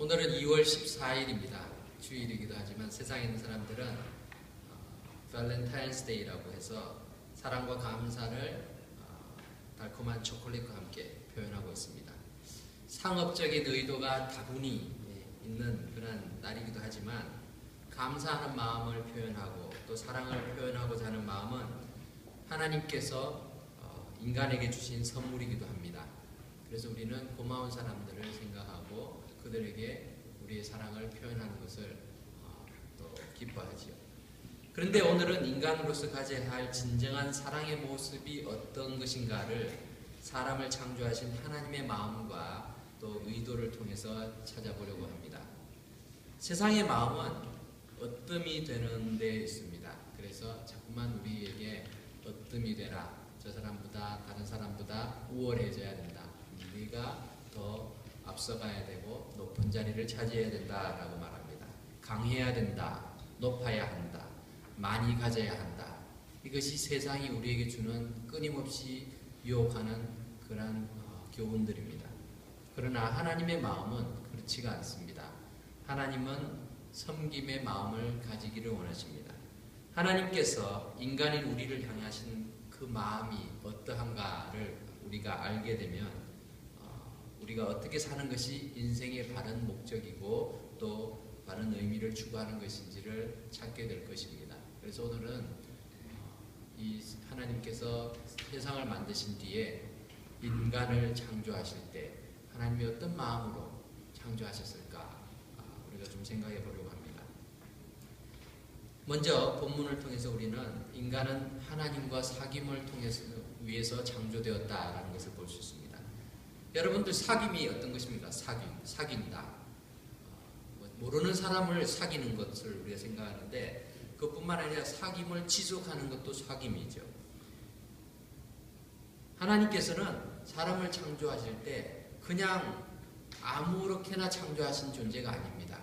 오늘은 2월 14일입니다. 주일이기도 하지만 세상에 있는 사람들은 발렌타인스 데이라고 해서 사랑과 감사를 달콤한 초콜릿과 함께 표현하고 있습니다. 상업적인 의도가 다분히 있는 그런 날이기도 하지만 감사하는 마음을 표현하고 또 사랑을 표현하고자 하는 마음은 하나님께서 인간에게 주신 선물이기도 합니다. 그래서 우리는 고마운 사람들을 생각하고 그들에게 우리의 사랑을 표현하는 것을 또 기뻐하지요. 그런데 오늘은 인간으로서 가져야 할 진정한 사랑의 모습이 어떤 것인가를 사람을 창조하신 하나님의 마음과 또 의도를 통해서 찾아보려고 합니다. 세상의 마음은 어뜸이 되는 데 있습니다. 그래서 자꾸만 우리에게 어뜸이 되라. 저 사람보다 다른 사람보다 우월해져야 된다. 네가 더 앞서가야 되고 높은 자리를 차지해야 된다라고 말합니다. 강해야 된다. 높아야 한다. 많이 가져야 한다. 이것이 세상이 우리에게 주는 끊임없이 유혹하는 그런 교훈들입니다. 그러나 하나님의 마음은 그렇지가 않습니다. 하나님은 섬김의 마음을 가지기를 원하십니다. 하나님께서 인간인 우리를 향하신 그 마음이 어떠한가를 우리가 알게 되면 우리가 어떻게 사는 것이 인생의 바른 목적이고 또 바른 의미를 추구하는 것인지를 찾게 될 것입니다. 그래서 오늘은 이 하나님께서 세상을 만드신 뒤에 인간을 창조하실 때 하나님이 어떤 마음으로 창조하셨을까 우리가 좀 생각해 보려고 합니다. 먼저 본문을 통해서 우리는 인간은 하나님과 사귐을 위해서 창조되었다라는 것을 볼 수 있습니다. 여러분들 사귐이 어떤 것입니까? 사귄다. 모르는 사람을 사귀는 것을 우리가 생각하는데 그뿐만 아니라 사귐을 지속하는 것도 사귐이죠. 하나님께서는 사람을 창조하실 때 그냥 아무렇게나 창조하신 존재가 아닙니다.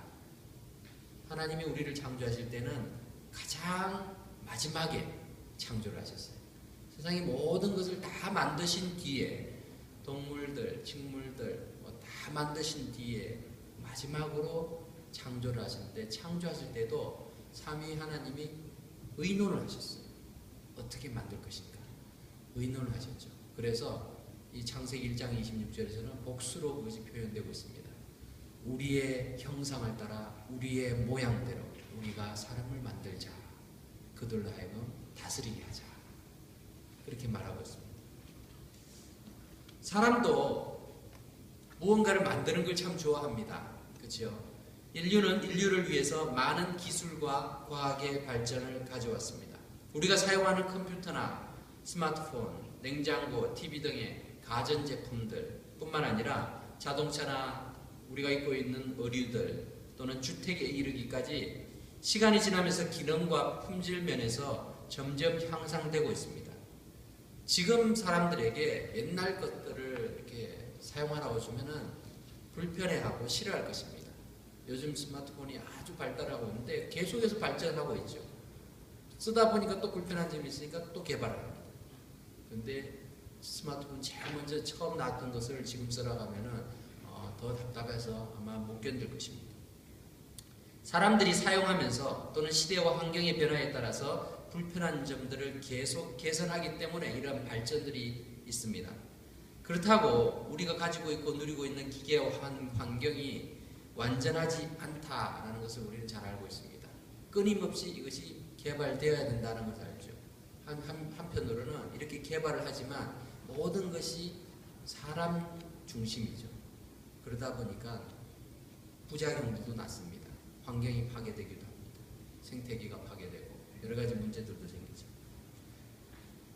하나님이 우리를 창조하실 때는 가장 마지막에 창조를 하셨어요. 세상의 모든 것을 다 만드신 뒤에 동물들, 식물들 다 만드신 뒤에 마지막으로 창조를 하실 때 창조하실 때도 삼위 하나님이 의논을 하셨어요. 어떻게 만들 것인가 의논을 하셨죠. 그래서 이 창세기 1장 26절에서는 복수로 그것이 표현되고 있습니다. 우리의 형상을 따라 우리의 모양대로 우리가 사람을 만들자. 그들로 하여금 다스리게 하자. 그렇게 말하고 있습니다. 사람도 무언가를 만드는 걸 참 좋아합니다. 그렇죠? 인류는 인류를 위해서 많은 기술과 과학의 발전을 가져왔습니다. 우리가 사용하는 컴퓨터나 스마트폰, 냉장고, TV 등의 가전제품들 뿐만 아니라 자동차나 우리가 입고 있는 의류들 또는 주택에 이르기까지 시간이 지나면서 기능과 품질 면에서 점점 향상되고 있습니다. 지금 사람들에게 옛날 것들을 이렇게 사용하라고 주면은 불편해하고 싫어할 것입니다. 요즘 스마트폰이 아주 발달하고 있는데 계속해서 발전하고 있죠. 쓰다 보니까 또 불편한 점이 있으니까 또 개발합니다. 그런데 스마트폰 제일 먼저 처음 나왔던 것을 지금 써나가면은 더 답답해서 아마 못 견딜 것입니다. 사람들이 사용하면서 또는 시대와 환경의 변화에 따라서 불편한 점들을 계속 개선하기 때문에 이런 발전들이 있습니다. 그렇다고 우리가 가지고 있고 누리고 있는 기계와 환경이 완전하지 않다라는 것을 우리는 잘 알고 있습니다. 끊임없이 이것이 개발되어야 된다는 것을 알죠. 한편으로는 이렇게 개발을 하지만 모든 것이 사람 중심이죠. 그러다 보니까 부작용도 났습니다. 환경이 파괴되기도 합니다. 생태계가 파괴되고 여러 가지 문제들도 생기죠.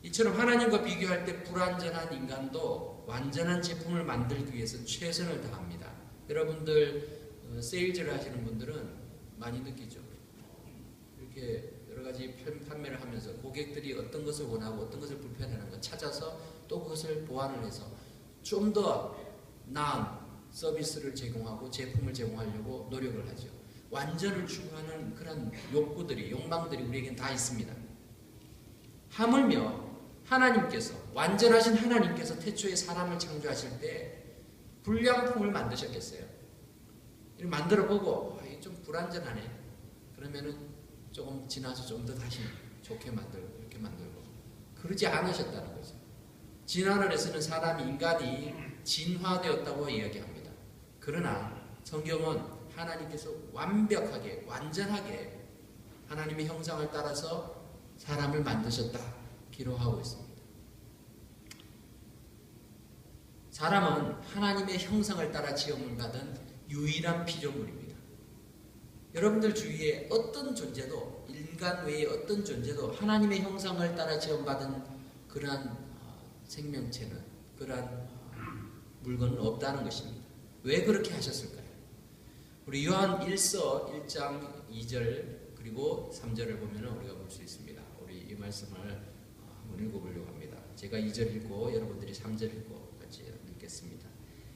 이처럼 하나님과 비교할 때 불완전한 인간도 완전한 제품을 만들기 위해서 최선을 다합니다. 여러분들 세일즈를 하시는 분들은 많이 느끼죠. 이렇게 여러 가지 판매를 하면서 고객들이 어떤 것을 원하고 어떤 것을 불편해하는 것 찾아서 또 그것을 보완을 해서 좀 더 나은 서비스를 제공하고 제품을 제공하려고 노력을 하죠. 완전을 추구하는 그런 욕구들이 욕망들이 우리에겐 다 있습니다. 하물며 하나님께서 완전하신 하나님께서 태초에 사람을 창조하실 때 불량품을 만드셨겠어요? 이렇게 만들어보고 이게 좀 불완전하네. 그러면은 조금 지나서 좀 더 다시 좋게 만들고 이렇게 만들고 그러지 않으셨다는 거죠. 진화론에서는 사람이 인간이 진화되었다고 이야기합니다. 그러나 성경은 하나님께서 완벽하게 완전하게 하나님의 형상을 따라서 사람을 만드셨다 기록하고 있습니다. 사람은 하나님의 형상을 따라 지음을 받은 유일한 피조물입니다. 여러분들 주위에 어떤 존재도 인간 외에 어떤 존재도 하나님의 형상을 따라 지음받은 그러한 생명체는 그러한 물건은 없다는 것입니다. 왜 그렇게 하셨을까요? 우리 요한 1서 1장 2절 그리고 3절을 보면 우리가 볼 수 있습니다. 우리 이 말씀을 한번 읽어보려고 합니다. 제가 2절 읽고 여러분들이 3절 읽고 같이 읽겠습니다.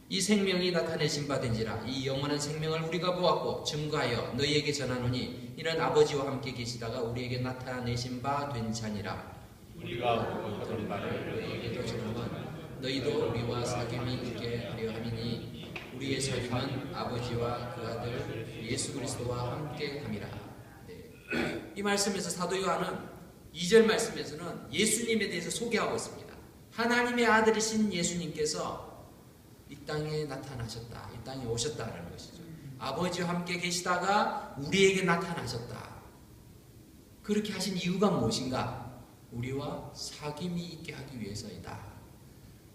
이 생명이 나타내신 바 된지라 이 영원한 생명을 우리가 보았고 증거하여 너희에게 전하노니 이는 아버지와 함께 계시다가 우리에게 나타내신 바 된 자니라. 우리가 보고 들은 바를 너희에게도 전하건 너희도 우리와 사귐이 있게 하려 함이니 우리의 사귐은 아버지와 그 아들 예수 그리스도와 함께 함이라. 네. 이 말씀에서 사도 요한은 2절 말씀에서는 예수님에 대해서 소개하고 있습니다. 하나님의 아들이신 예수님께서 이 땅에 나타나셨다. 이 땅에 오셨다라는 것이죠. 아버지와 함께 계시다가 우리에게 나타나셨다. 그렇게 하신 이유가 무엇인가? 우리와 사귐이 있게 하기 위해서이다.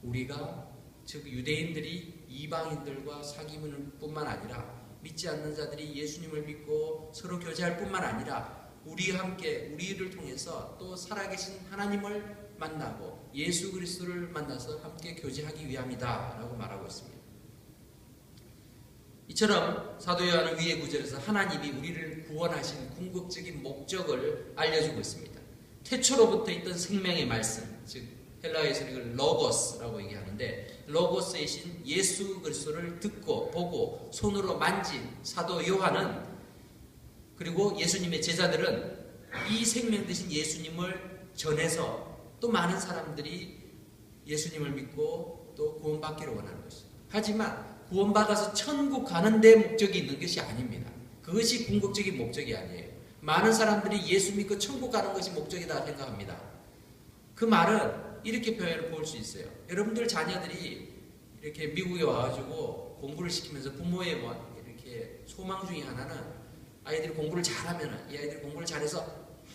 우리가 즉 유대인들이 이방인들과 사귐을 뿐만 아니라 믿지 않는 자들이 예수님을 믿고 서로 교제할 뿐만 아니라 우리와 함께 우리를 통해서 또 살아계신 하나님을 만나고 예수 그리스도를 만나서 함께 교제하기 위함이다 라고 말하고 있습니다. 이처럼 사도 요한은 위의 구절에서 하나님이 우리를 구원하신 궁극적인 목적을 알려주고 있습니다. 태초로부터 있던 생명의 말씀, 즉 헬라어에서는 이걸 로고스라고 얘기하는데 로고스이신 예수 그리스도를 듣고 보고 손으로 만진 사도 요한은 그리고 예수님의 제자들은 이 생명 되신 예수님을 전해서 또 많은 사람들이 예수님을 믿고 또 구원받기를 원하는 것이죠. 하지만 구원받아서 천국 가는 데 목적이 있는 것이 아닙니다. 그것이 궁극적인 목적이 아니에요. 많은 사람들이 예수 믿고 천국 가는 것이 목적이다 생각합니다. 그 말은 이렇게 표현을 볼 수 있어요. 여러분들 자녀들이 이렇게 미국에 와가지고 공부를 시키면서 부모의 이렇게 소망 중에 하나는 아이들이 공부를 잘하면 이 아이들이 공부를 잘해서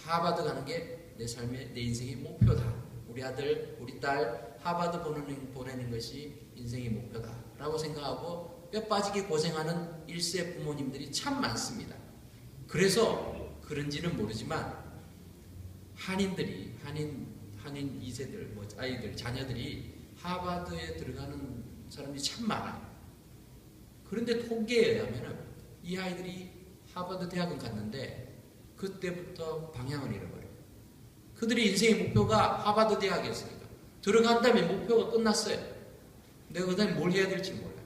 하버드 가는 게 내 삶의 내 인생의 목표다. 우리 아들, 우리 딸 하버드 보내는 것이 인생의 목표다 라고 생각하고 뼈 빠지게 고생하는 1세 부모님들이 참 많습니다. 그래서 그런지는 모르지만 한인 2세들, 아이들, 자녀들이 하버드에 들어가는 사람들이 참 많아요. 그런데 통계에 의하면 이 아이들이 하버드 대학을 갔는데 그때부터 방향을 잃어버려요. 그들의 인생의 목표가 하버드 대학이었으니까 들어간 다음에 목표가 끝났어요. 내가 그 다음에 뭘 해야 될지 몰라요.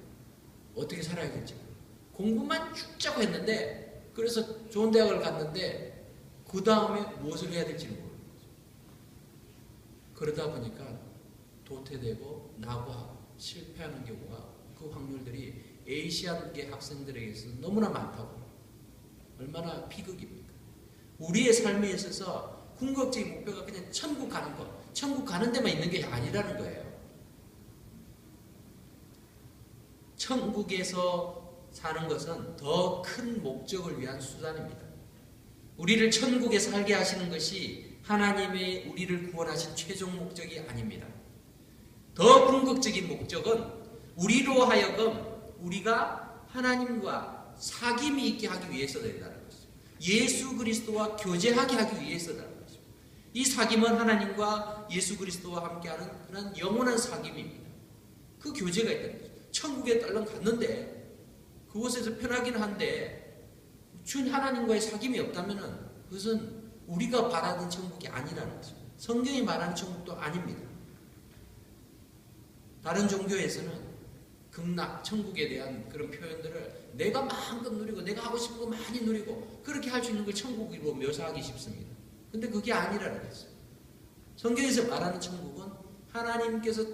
어떻게 살아야 될지 몰라요. 공부만 쭉자고 했는데 그래서 좋은 대학을 갔는데 그 다음에 무엇을 해야 될지는 모르는 거죠. 그러다 보니까 도태되고 낙오하고 실패하는 경우가 그 확률들이 아시안계 학생들에게서 너무나 많다고. 얼마나 비극입니까? 우리의 삶에 있어서 궁극적인 목표가 그냥 천국 가는 것, 천국 가는 데만 있는 게 아니라는 거예요. 천국에서 사는 것은 더 큰 목적을 위한 수단입니다. 우리를 천국에 살게 하시는 것이 하나님의 우리를 구원하신 최종 목적이 아닙니다. 더 궁극적인 목적은 우리로 하여금 우리가 하나님과 사귐이 있게 하기 위해서 된다는 것이죠. 예수 그리스도와 교제하게 하기 위해서라는 것이죠. 이 사귐은 하나님과 예수 그리스도와 함께하는 그런 영원한 사귐입니다. 그 교제가 있다는 거죠. 천국에 딸랑 갔는데 그곳에서 편하긴 한데 준 하나님과의 사귐이 없다면 그것은 우리가 바라는 천국이 아니라는 거죠. 성경이 말하는 천국도 아닙니다. 다른 종교에서는 극락, 천국에 대한 그런 표현들을 내가 마음껏 누리고 내가 하고 싶은 거 많이 누리고 그렇게 할 수 있는 걸 천국으로 묘사하기 쉽습니다. 근데 그게 아니라는 거죠. 성경에서 말하는 천국은 하나님께서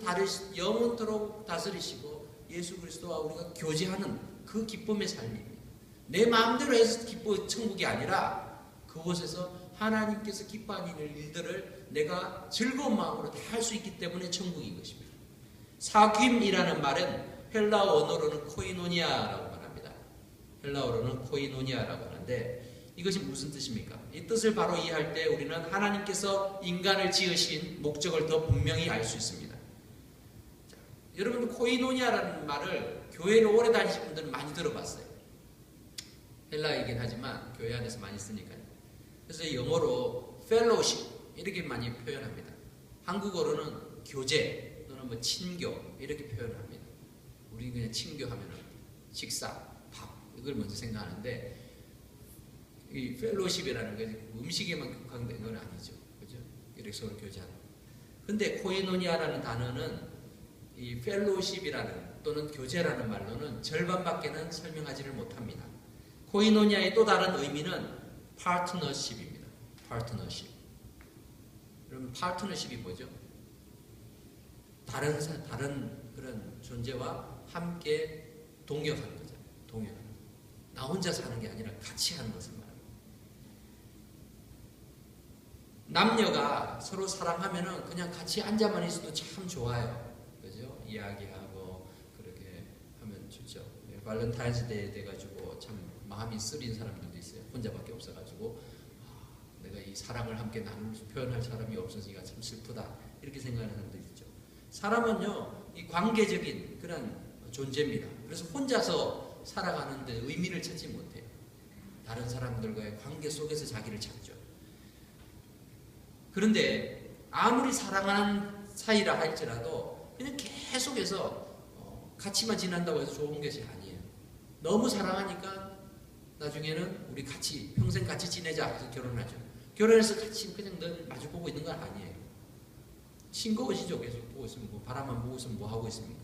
영원토록 다스리시고 예수 그리스도와 우리가 교제하는 그 기쁨의 삶입니다. 내 마음대로 해서 천국이 아니라 그곳에서 하나님께서 기뻐하는 일들을 내가 즐거운 마음으로 다 할 수 있기 때문에 천국인 것입니다. 사귐이라는 말은 헬라어 언어로는 코이노니아라고 말합니다. 헬라어로는 코이노니아라고 하는데 이것이 무슨 뜻입니까? 이 뜻을 바로 이해할 때 우리는 하나님께서 인간을 지으신 목적을 더 분명히 알 수 있습니다. 자, 여러분 코이노니아라는 말을 교회를 오래 다니신 분들은 많이 들어봤어요. 헬라어이긴 하지만 교회 안에서 많이 쓰니까요. 그래서 영어로 fellowship 이렇게 많이 표현합니다. 한국어로는 교제 또는 뭐 친교 이렇게 표현합니다. 우리 그냥 친교하면은 식사, 밥 이걸 먼저 생각하는데 이 fellowship이라는 게 음식에만 국한된 건 아니죠, 그죠? 이렇게 서로 교제하는. 근데 코이노니아라는 단어는 이 fellowship이라는 또는 교제라는 말로는 절반밖에는 설명하지를 못합니다. 코이노니아의 또 다른 의미는 파트너십입니다. 파트너십. 그럼 파트너십이 뭐죠? 다른 그런 존재와 함께 동역하는 거잖아요. 동역하는. 나 혼자 사는 게 아니라 같이 하는 것을 말합니다. 남녀가 서로 사랑하면은 그냥 같이 앉아만 있어도 참 좋아요. 그죠? 이야기하고 그렇게 하면 좋죠. 발렌타인스데이 돼가지고 참 마음이 쓰린 사람들도 있어요. 혼자밖에 없어가지고 내가 이 사랑을 함께 나눌 표현할 사람이 없어지니까 참 슬프다 이렇게 생각하는 사람도 있죠. 사람은요 이 관계적인 그런 존재입니다. 그래서 혼자서 살아가는데 의미를 찾지 못해요. 다른 사람들과의 관계 속에서 자기를 찾죠. 그런데 아무리 사랑하는 사이라 할지라도 그냥 계속해서 같이만 지낸다고 해서 좋은 것이 아니에요. 너무 사랑하니까 나중에는 우리 같이 평생 같이 지내자 해서 결혼하죠. 결혼해서 같이 그냥 늘 마주보고 있는 건 아니에요. 싱거우시죠? 계속 보고 있으면 뭐 바람만 보고 있으면 뭐 하고 있습니까?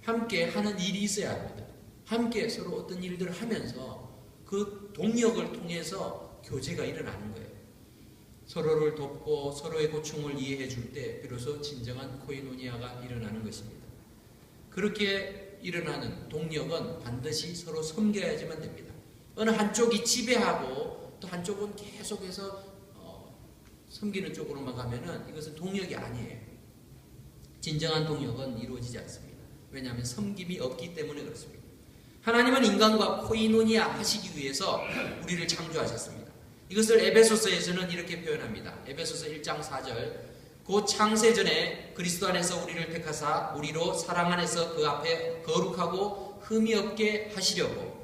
함께 하는 일이 있어야 합니다. 함께 서로 어떤 일들을 하면서 그 동력을 통해서 교제가 일어나는 거예요. 서로를 돕고 서로의 고충을 이해해 줄 때 비로소 진정한 코이노니아가 일어나는 것입니다. 그렇게 일어나는 동력은 반드시 서로 섬겨야지만 됩니다. 어느 한쪽이 지배하고 또 한쪽은 계속해서 섬기는 쪽으로만 가면은 이것은 동력이 아니에요. 진정한 동력은 이루어지지 않습니다. 왜냐하면 섬김이 없기 때문에 그렇습니다. 하나님은 인간과 코이노니아 하시기 위해서 우리를 창조하셨습니다. 이것을 에베소서에서는 이렇게 표현합니다. 에베소서 1장 4절 곧 창세전에 그리스도 안에서 우리를 택하사 우리로 사랑 안에서 그 앞에 거룩하고 흠이 없게 하시려고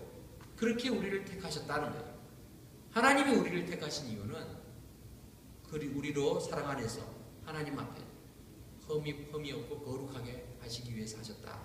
그렇게 우리를 택하셨다는 거예요. 하나님이 우리를 택하신 이유는 우리로 사랑 안에서 하나님 앞에 흠이 없고 거룩하게 하시기 위해서 하셨다.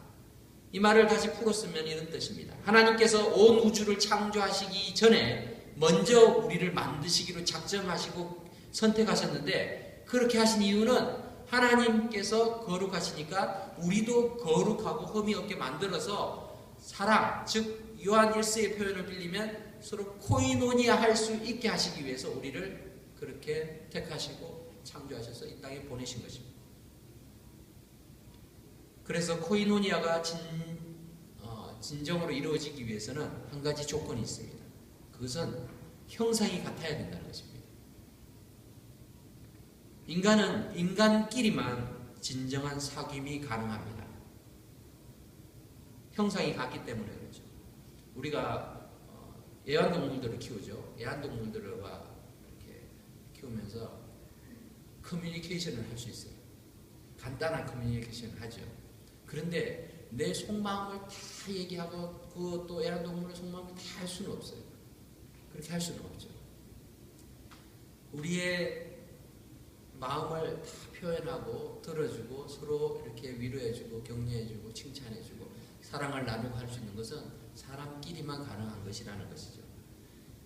이 말을 다시 풀었으면 이런 뜻입니다. 하나님께서 온 우주를 창조하시기 전에 먼저 우리를 만드시기로 작정하시고 선택하셨는데 그렇게 하신 이유는 하나님께서 거룩하시니까 우리도 거룩하고 흠이 없게 만들어서 사랑, 즉 요한 1서의 표현을 빌리면 서로 코이노니아 할 수 있게 하시기 위해서 우리를 그렇게 택하시고 창조하셔서 이 땅에 보내신 것입니다. 그래서 코이노니아가 진정으로 이루어지기 위해서는 한 가지 조건이 있습니다. 그것은 형상이 같아야 된다는 것입니다. 인간은 인간끼리만 진정한 사귐이 가능합니다. 형상이 같기 때문에 그렇죠. 우리가 애완동물들을 키우죠. 애완동물들과 이렇게 키우면서 커뮤니케이션을 할 수 있어요. 간단한 커뮤니케이션을 하죠. 그런데 내 속마음을 다 얘기하고 또 애완동물의 속마음을 다 할 수는 없어요. 그렇게 할 수는 없죠. 우리의 마음을 다 표현하고 들어주고 서로 이렇게 위로해주고 격려해주고 칭찬해주고 사랑을 나누고 할 수 있는 것은 사람끼리만 가능한 것이라는 것이죠.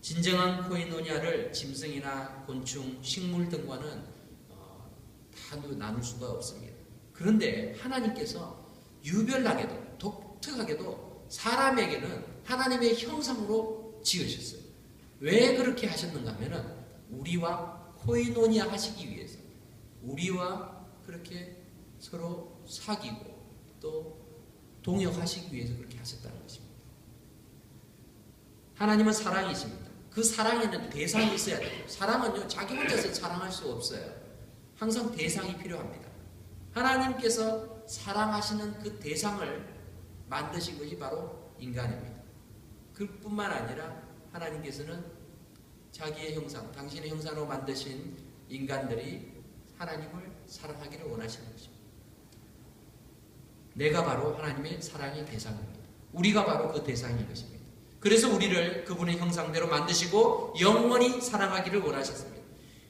진정한 코이노니아를 짐승이나 곤충, 식물 등과는 다 나눌 수가 없습니다. 그런데 하나님께서 유별나게도 독특하게도 사람에게는 하나님의 형상으로 지으셨어요. 왜 그렇게 하셨는가 하면은 우리와 코이노니아 하시기 위해서 우리와 그렇게 서로 사귀고 또 동역하시기 위해서 그렇게 하셨다는 것입니다. 하나님은 사랑이십니다. 그 사랑에는 대상이 있어야 돼요. 사랑은요, 자기 혼자서 사랑할 수 없어요. 항상 대상이 필요합니다. 하나님께서 사랑하시는 그 대상을 만드신 것이 바로 인간입니다. 그뿐만 아니라 하나님께서는 자기의 형상, 당신의 형상으로 만드신 인간들이 하나님을 사랑하기를 원하시는 것입니다. 내가 바로 하나님의 사랑의 대상입니다. 우리가 바로 그 대상인 것입니다. 그래서 우리를 그분의 형상대로 만드시고 영원히 사랑하기를 원하셨습니다.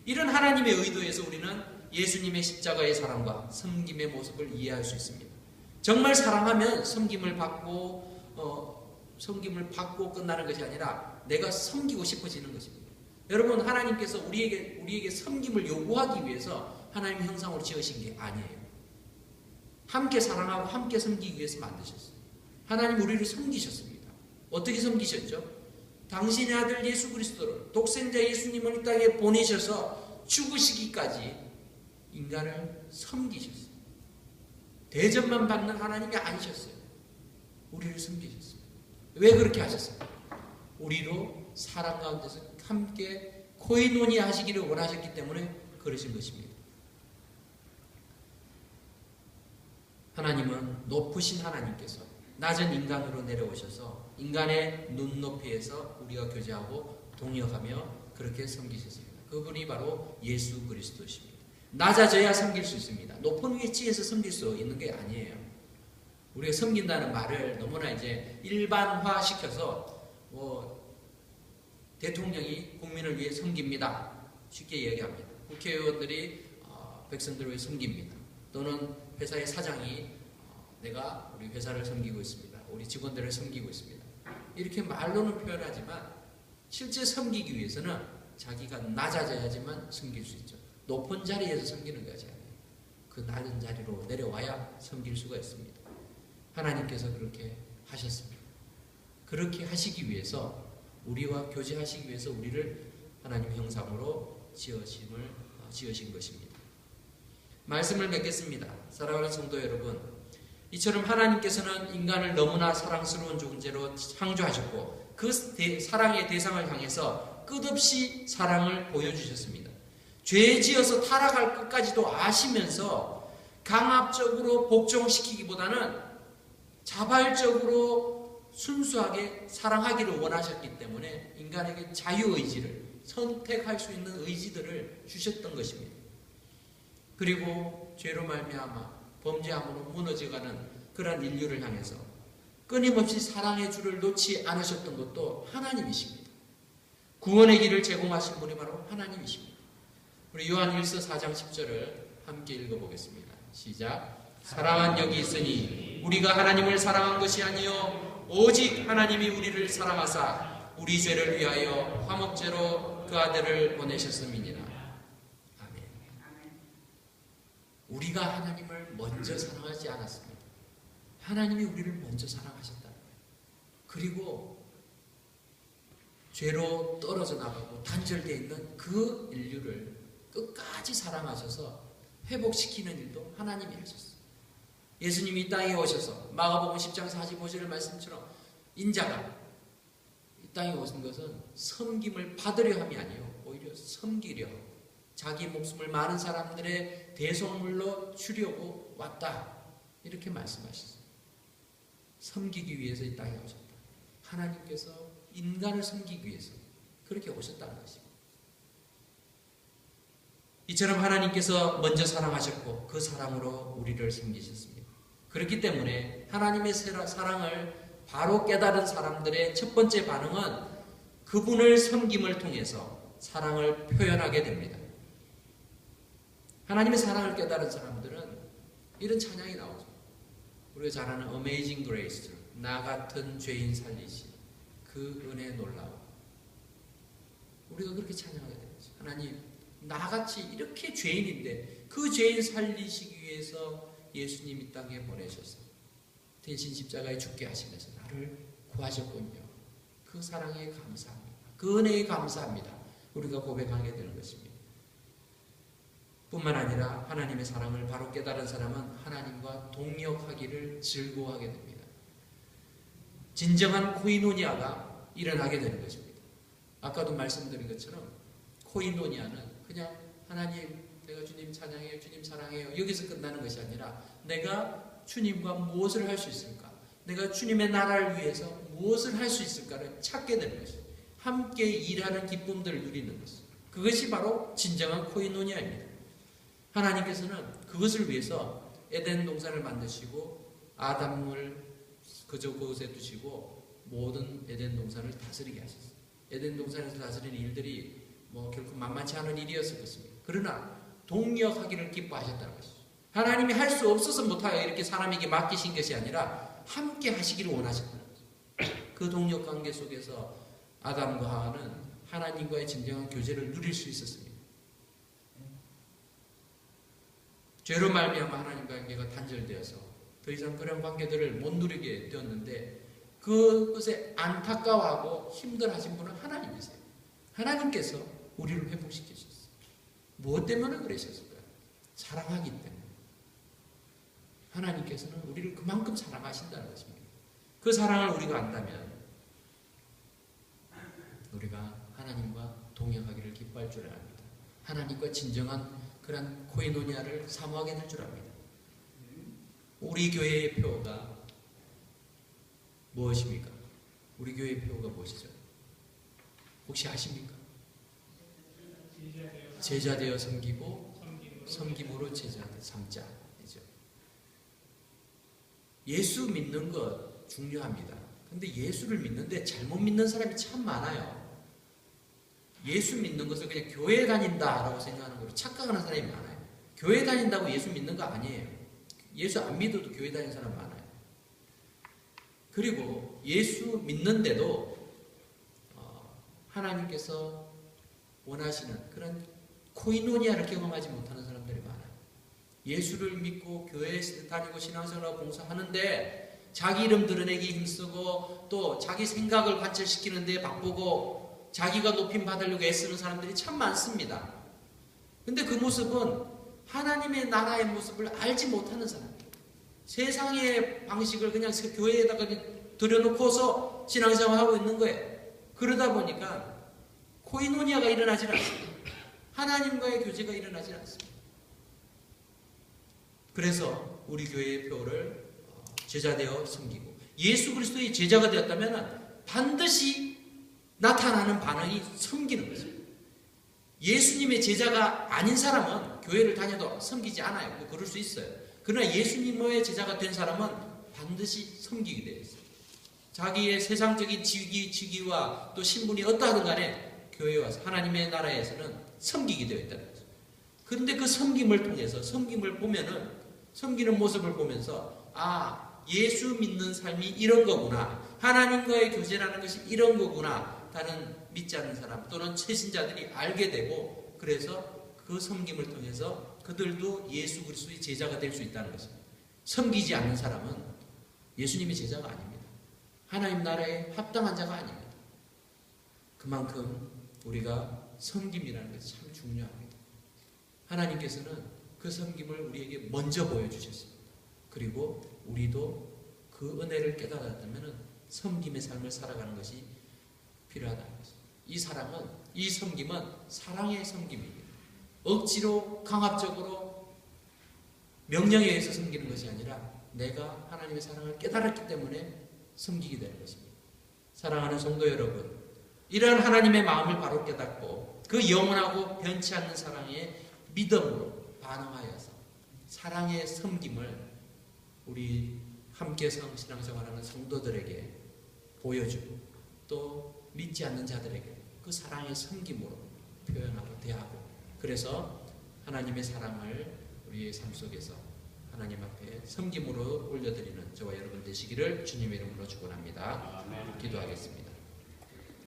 이런 하나님의 의도에서 우리는 예수님의 십자가의 사랑과 섬김의 모습을 이해할 수 있습니다. 정말 사랑하면 섬김을 받고 끝나는 것이 아니라 내가 섬기고 싶어지는 것입니다. 여러분, 하나님께서 우리에게 섬김을 요구하기 위해서 하나님의 형상으로 지으신 게 아니에요. 함께 사랑하고 함께 섬기기 위해서 만드셨어요. 하나님 우리를 섬기셨습니다. 어떻게 섬기셨죠? 당신의 아들 예수 그리스도를, 독생자 예수님을 이 땅에 보내셔서 죽으시기까지 인간을 섬기셨어요. 대접만 받는 하나님이 아니셨어요. 우리를 섬기셨어요. 왜 그렇게 하셨어요? 우리로 사랑 가운데서 함께 코이노니아 하시기를 원하셨기 때문에 그러신 것입니다. 하나님은 높으신 하나님께서 낮은 인간으로 내려오셔서 인간의 눈높이에서 우리가 교제하고 동역하며 그렇게 섬기셨습니다. 그분이 바로 예수 그리스도십니다. 낮아져야 섬길 수 있습니다. 높은 위치에서 섬길 수 있는 게 아니에요. 우리가 섬긴다는 말을 너무나 이제 일반화 시켜서 대통령이 국민을 위해 섬깁니다. 쉽게 얘기합니다. 국회의원들이 백성들을 위해 섬깁니다. 또는 회사의 사장이 내가 우리 회사를 섬기고 있습니다. 우리 직원들을 섬기고 있습니다. 이렇게 말로는 표현하지만 실제 섬기기 위해서는 자기가 낮아져야지만 섬길 수 있죠. 높은 자리에서 섬기는 것이 아니에요. 그 낮은 자리로 내려와야 섬길 수가 있습니다. 하나님께서 그렇게 하셨습니다. 그렇게 하시기 위해서 우리와 교제하시기 위해서 우리를 하나님 형상으로 지으신 것입니다. 말씀을 맺겠습니다. 사랑하는 성도 여러분, 이처럼 하나님께서는 인간을 너무나 사랑스러운 존재로 창조하셨고 그 사랑의 대상을 향해서 끝없이 사랑을 보여주셨습니다. 죄 지어서 타락할 것까지도 아시면서 강압적으로 복종시키기보다는 자발적으로 순수하게 사랑하기를 원하셨기 때문에 인간에게 자유의지를 선택할 수 있는 의지들을 주셨던 것입니다. 그리고 죄로 말미암아 범죄함으로 무너져가는 그러한 인류를 향해서 끊임없이 사랑의 줄을 놓지 않으셨던 것도 하나님이십니다. 구원의 길을 제공하신 분이 바로 하나님이십니다. 우리 요한 1서 4장 10절을 함께 읽어보겠습니다. 시작. 사랑한 여기 있으니 우리가 하나님을 사랑한 것이 아니요 오직 하나님이 우리를 사랑하사 우리 죄를 위하여 화목제로 그 아들을 보내셨음이니라. 아멘. 우리가 하나님을 먼저 사랑하지 않았습니다. 하나님이 우리를 먼저 사랑하셨다는 거예요. 그리고 죄로 떨어져 나가고 단절되어 있는 그 인류를 끝까지 사랑하셔서 회복시키는 일도 하나님이 하셨어요. 예수님이 이 땅에 오셔서 마가복음 10장 45절의 말씀처럼 인자가 이 땅에 오신 것은 섬김을 받으려 함이 아니요 오히려 섬기려 자기 목숨을 많은 사람들의 대속물로 주려고 왔다. 이렇게 말씀하셨어요. 섬기기 위해서 이 땅에 오셨다. 하나님께서 인간을 섬기기 위해서 그렇게 오셨다는 것입니다. 이처럼 하나님께서 먼저 사랑하셨고 그 사랑으로 우리를 섬기셨습니다. 그렇기 때문에 하나님의 사랑을 바로 깨달은 사람들의 첫 번째 반응은 그분을 섬김을 통해서 사랑을 표현하게 됩니다. 하나님의 사랑을 깨달은 사람들은 이런 찬양이 나오죠. 우리가 잘 아는 Amazing Grace, 나 같은 죄인 살리시, 그 은혜 놀라워. 우리가 그렇게 찬양하게 되는 거죠. 하나님, 나같이 이렇게 죄인인데 그 죄인 살리시기 위해서 예수님 이 땅에 보내셔서 대신 십자가에 죽게 하시면서 나를 구하셨군요. 그 사랑에 감사합니다. 그 은혜에 감사합니다. 우리가 고백하게 되는 것입니다. 뿐만 아니라 하나님의 사랑을 바로 깨달은 사람은 하나님과 동역하기를 즐거워하게 됩니다. 진정한 코이노니아가 일어나게 되는 것입니다. 아까도 말씀드린 것처럼 코이노니아는 그냥 하나님, 내가 주님 찬양해요, 주님 사랑해요, 여기서 끝나는 것이 아니라 내가 주님과 무엇을 할 수 있을까, 내가 주님의 나라를 위해서 무엇을 할 수 있을까를 찾게 되는 것입니다. 함께 일하는 기쁨들을 누리는 것입니다. 그것이 바로 진정한 코이노니아입니다. 하나님께서는 그것을 위해서 에덴 동산을 만드시고 아담을 그곳에 두시고 모든 에덴 동산을 다스리게 하셨어요. 에덴 동산에서 다스리는 일들이 결코 만만치 않은 일이었을 것입니다. 그러나 동력하기를 기뻐하셨다는 것이죠. 하나님이 할 수 없어서 못하여 이렇게 사람에게 맡기신 것이 아니라 함께 하시기를 원하셨다는 거죠. 그 동력 관계 속에서 아담과 하와는 하나님과의 진정한 교제를 누릴 수 있었습니다. 죄로 말미암아 하나님과의 관계가 단절되어서 더 이상 그런 관계들을 못 누리게 되었는데 그것에 안타까워하고 힘들어하신 분은 하나님이세요. 하나님께서 우리를 회복시키셨어요. 무엇 때문에 그러셨을까요? 사랑하기 때문에. 하나님께서는 우리를 그만큼 사랑하신다는 것입니다. 그 사랑을 우리가 안다면 우리가 하나님과 동행하기를 기뻐할 줄 압니다. 하나님과 진정한 그런 코이노니아를 사모하게 될 줄 압니다. 우리 교회의 표가 무엇입니까? 우리 교회의 표가 무엇이죠? 혹시 아십니까? 제자 되어 섬기고 섬김으로 제자 삼자이죠. 예수 믿는 것 중요합니다. 근데 예수를 믿는데 잘못 믿는 사람이 참 많아요. 예수 믿는 것을 그냥 교회 다닌다라고 생각하는 거로 착각하는 사람이 많아요. 교회 다닌다고 예수 믿는 거 아니에요. 예수 안 믿어도 교회 다니는 사람 많아요. 그리고 예수 믿는데도 하나님께서 원하시는 그런 코이노니아를 경험하지 못하는 사람들이 많아요. 예수를 믿고 교회에 다니고 신앙생활하고 봉사하는데 자기 이름 드러내기 힘쓰고 또 자기 생각을 관철시키는 데 바쁘고 자기가 높임 받으려고 애쓰는 사람들이 참 많습니다. 근데 그 모습은 하나님의 나라의 모습을 알지 못하는 사람이에요. 세상의 방식을 그냥 교회에다가 들여놓고서 신앙생활하고 있는 거예요. 그러다 보니까 코이노니아가 일어나지 않습니다. 하나님과의 교제가 일어나지 않습니다. 그래서 우리 교회의 표를 제자되어 섬기고 예수 그리스도의 제자가 되었다면 반드시 나타나는 반응이 섬기는 것입니다. 예수님의 제자가 아닌 사람은 교회를 다녀도 섬기지 않아요. 그럴 수 있어요. 그러나 예수님의 제자가 된 사람은 반드시 섬기게 되어 있어요. 자기의 세상적인 직위와 또 신분이 어떠하든 간에 교회에 와서 하나님의 나라에서는 섬기게 되어 있다는 거죠. 그런데 그 섬김을 통해서 섬김을 보면은 섬기는 모습을 보면서 예수 믿는 삶이 이런 거구나. 하나님과의 교제라는 것이 이런 거구나. 다른 믿지 않는 사람 또는 최신자들이 알게 되고 그래서 그 섬김을 통해서 그들도 예수 그리스도의 제자가 될 수 있다는 것입니다. 섬기지 않는 사람은 예수님의 제자가 아닙니다. 하나님 나라에 합당한 자가 아닙니다. 그만큼 우리가 섬김이라는 것이 참 중요합니다. 하나님께서는 그 섬김을 우리에게 먼저 보여주셨습니다. 그리고 우리도 그 은혜를 깨달았다면 섬김의 삶을 살아가는 것이 필요하다는 것입니다. 이 섬김은 사랑의 섬김입니다. 억지로 강압적으로 명령에 의해서 섬기는 것이 아니라 내가 하나님의 사랑을 깨달았기 때문에 섬기게 되는 것입니다. 사랑하는 성도 여러분, 이러한 하나님의 마음을 바로 깨닫고 그 영원하고 변치 않는 사랑에 믿음으로 반응하여서 사랑의 섬김을 우리 함께 신앙생활하는 성도들에게 보여주고 또 믿지 않는 자들에게 그 사랑의 섬김으로 표현하고 대하고 그래서 하나님의 사랑을 우리의 삶 속에서 하나님 앞에 섬김으로 올려드리는 저와 여러분 되시기를 주님의 이름으로 축원합니다. 기도하겠습니다.